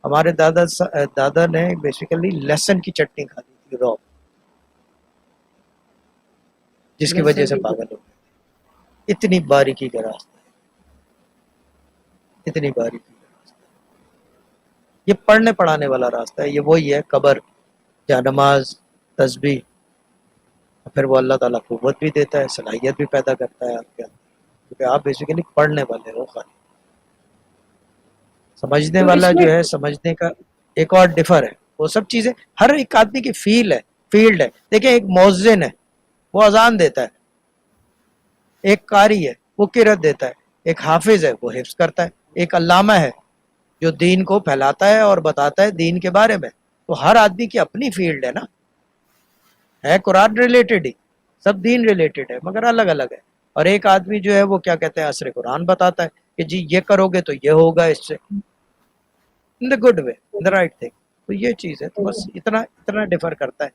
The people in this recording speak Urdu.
ہمارے دادا نے بیسیکلی لہسن کی چٹنی کھانی تھی رو، جس کی وجہ لہسن سے کی پاگل ہو گئے. اتنی باریکی کا راستہ ہے، اتنی باریکی کا راستہ ہے. یہ پڑھنے پڑھانے والا راستہ ہے. یہ وہی ہے قبر جہاں نماز تسبیح، پھر وہ اللہ تعالیٰ قوت بھی دیتا ہے، صلاحیت بھی پیدا کرتا ہے آپ کے اندر، کیونکہ آپ بیسیکلی پڑھنے والے ہو خالی. سمجھنے تو والا اس میں جو ہے، سمجھنے کا ایک اور ڈفر ہے. وہ سب چیزیں ہر ایک آدمی کی فیلڈ ہے. دیکھیں ایک مؤذن ہے، وہ اذان دیتا ہے. ایک قاری ہے، وہ قرات دیتا ہے. ایک حافظ ہے، وہ حفظ کرتا ہے. ایک علامہ ہے جو دین کو پھیلاتا ہے اور بتاتا ہے دین کے بارے میں. تو ہر آدمی کی اپنی فیلڈ ہے نا، ہے قرآن ریلیٹڈ ہی، سب دین ریلیٹڈ ہے مگر الگ الگ ہے. اور ایک آدمی جو ہے وہ کیا کہتے ہیں عصر قرآن بتاتا ہے کہ جی یہ کرو گے تو یہ ہوگا اس سے، in the good way, in the right thing. تو یہ چیز ہے. تو بس اتنا ڈفر کرتا ہے.